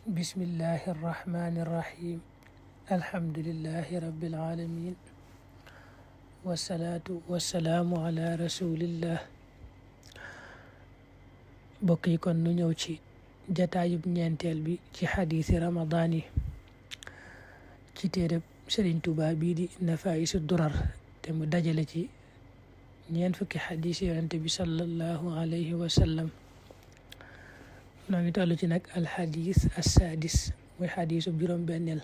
bismillahi irrahmani irrahim alhamdulillahi rabbil alamin wasalaatu wasalaamu ala rasulillah. bokk yi kon nu ñëw ci jataayub ñeenteel bi ci xadiisi ramadaan yi ci téereb Sëriñ Tuubaa bii di Nafaa'isu Durar te mu dajale ci ñeent fukki xadiis yonent bi sallallahu alayhi wa sallam. noo ngi toll ci nag alxadis assaadis muy xadisu juróom-benneel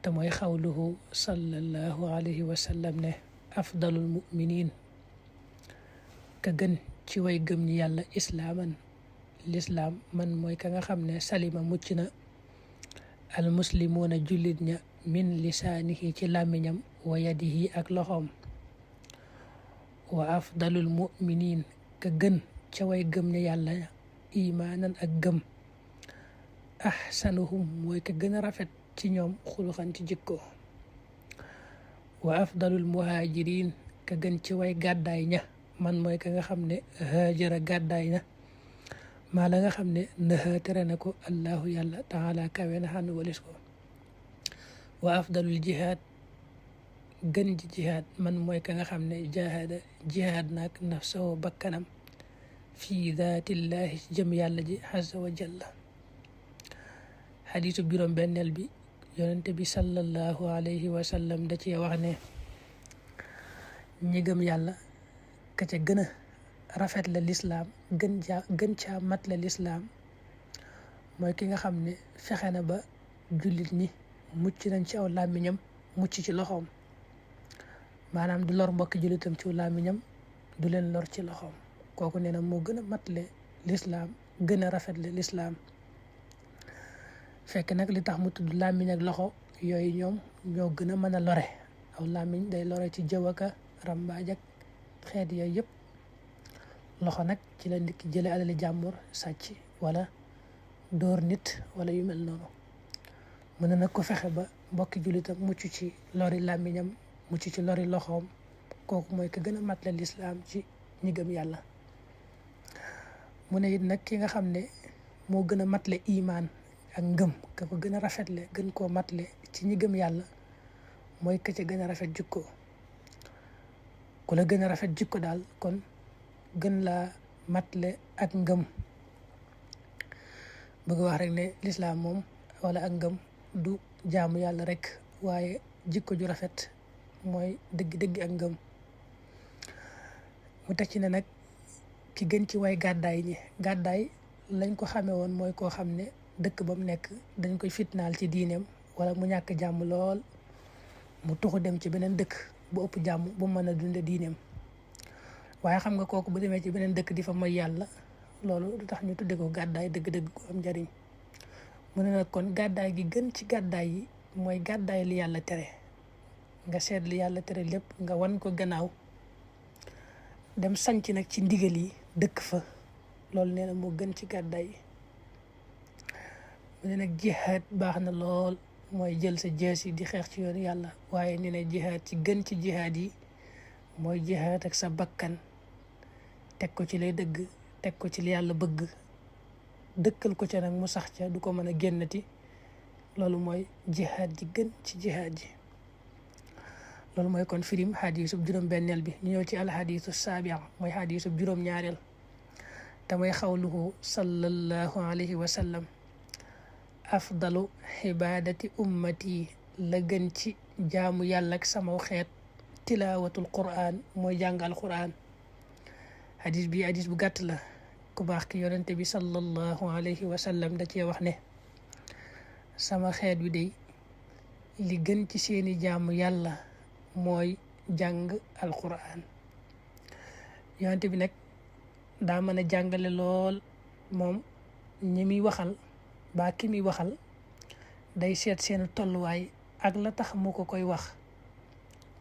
te mooy xawluhu sallallahu alayhi wa sallam ne afdalul muminin ka gën ci way gëm ñi yàlla islaaman lislaam man mooy ka nga xam ne salima mucc na almuslimuuna jullit ña min lisaanihi ci làmmiñam wa yadihi ak loxoom wa afdalul muminin ka gën ca way gëm ne yàlla imaanan ak gëm ahsanuhum mooy ka gën a rafet ci ñoom xuluxan ci jikko wa afdalul muhajirin ka gën ci way gàddaay ña man mooy ka nga xam ne haajara gàddaay na maa la nga xam ne naha tere na ko allahu yàlla taala kawe na xànn walis ko wa afdalul jihaad gën ji jihaad man mooy ka nga xam ne jahada jihaad naak nafsahu bakkanam fii daatillahi ci jëm yàlla ji azza wa jalla. xadiisu juróom-benneel bi yonente bi sallallahu alayhi wa sallam da cee wax ne ñi gëm yàlla ka ca gën a rafet la lislaam gën caa mat la lislaam mooy ki nga xam ne fexe na ba jullit ñi mucc nañ ci aw làmmiñam mucc ci loxoom, maanaam du lor mbokki jullitam ci aw làmmiñam du leen lor ci loxoom. kooku nee na moo gën a matle lislaam gën a rafetle lislaam. fekk nag li tax mu tudd làmmiñ ak loxo yooyu ñoom ñoo gën a mën a lore. aw làmmiñ day lore ci jëw ak rambaaj ak xeet yooyu yëpp. loxo nag ci la nit ki jële alali jàmbur sàcc wala dóor nit wala yu mel noonu. mën na nag ko fexe ba mbokki jullitam mucc ci lori làmmiñam mucc ci lori loxoom, kooku mooy ko gën a matle lislaam ci ñi gëm yàlla. mu ne it nag ki nga xam ne moo gën a matle imaan ak ngëm ka ko gën a rafetle gën koo matle ci ñi gëm yàlla mooy ka ca gën a rafet jikko. ku la gën a rafet jikko daal kon gën laa matle ak ngëm. bëgg wax rek ne lislaam moom wala ak ngëm du jaamu yàlla rek, waaye jikko ju rafet mooy dëgg-dëgg ak ngëm. mu teg ci ne nag ki gën ci way gàddaay ñi, gàddaay lañ ko xamee woon mooy koo xam ne dëkk ba mu nekk dañ koy fitnaal ci diineem wala mu ñàkk jàmm lool mu tuxu dem ci beneen dëkk bu ëpp jàmm bu mën a dunde diineem. waaye xam nga kooku bu demee ci beneen dëkk di fa mooy yàlla, loolu du tax ñu tudde ko gàddaay dëgg-dëgg ko am njariñ. mu ne nag kon gàddaay gi gën ci gàddaay yi mooy gàddaay li yàlla tere. nga seet li yàlla tere lépp nga wan ko gannaaw dem sanc nag ci ndigal yi dëkk fa, loolu nee na moo gën ci gàddaay yi. mu ne nag jihaad baax na lool, mooy jël sa jees yi di xeex ci yoonu yàlla, waaye nee na jihaad ci gën ci jihaad yi mooy jihaad ak sa bakkan, teg ko ci lay dëgg, teg ko ci li yàlla bëgg, dëkkal ko ca nag mu sax ca du ko mën a génnati. loolu mooy jihaad ji gën ci jihaad ji. loolu mooy kon firim xadiisub juróom-benneel bi. ñu ñëw ci alxadiisu saabi'a mooy xadiisub juróom-ñaareel te mooy xawluhu sallallahu alayhi wa sallam afdalu xibaadati ummati la gën ci jaamu yàlla ak sama xeet tilaawatul qur'an mooy jàngal qur'an. xadiis bi xadiis bu gàtt la. ku baax ki yonente bi sallallahu alayhi wa sallam da cee wax ne sama xeet wi day li gën ci seeni jaamu yàlla mooy jàng alquran. yonente bi nag daa mën a jàngale lool. moom ñi muy waxal baa ki muy waxal day seet seen tolluwaay ak la tax mu ko koy wax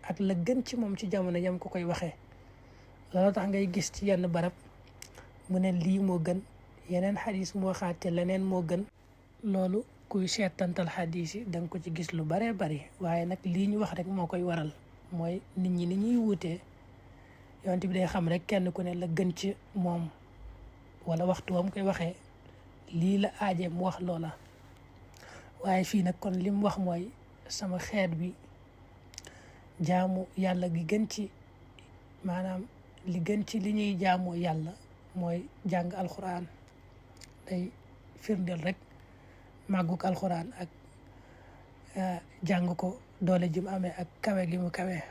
ak la gën ci moom ci jamono yam ko koy waxee. loolu tax ngay gis ci yenn barab mu ne lii moo gën, yeneen xadis moo xaate leneen moo gën. loolu kuy seetantal xadis yi danga ko ci gis lu baree bari, waaye nag lii ñu wax rek moo koy waral. mooy nit ñi ni ñuy wuutee, yonent bi day xam rek kenn ku ne la gën ci moom wala waxtu wam koy waxee lii la aaje mu wax loola waaye fii nag kon lim wax mooy sama xeet bi jaamu yàlla gi gën ci maanaam li gën ci li ñuy jaamoo yàlla mooy jàng alxuraan day firndeel rek màggug alxuraan ak jàng ko doole ji mu amee ak kawe gi mu kawe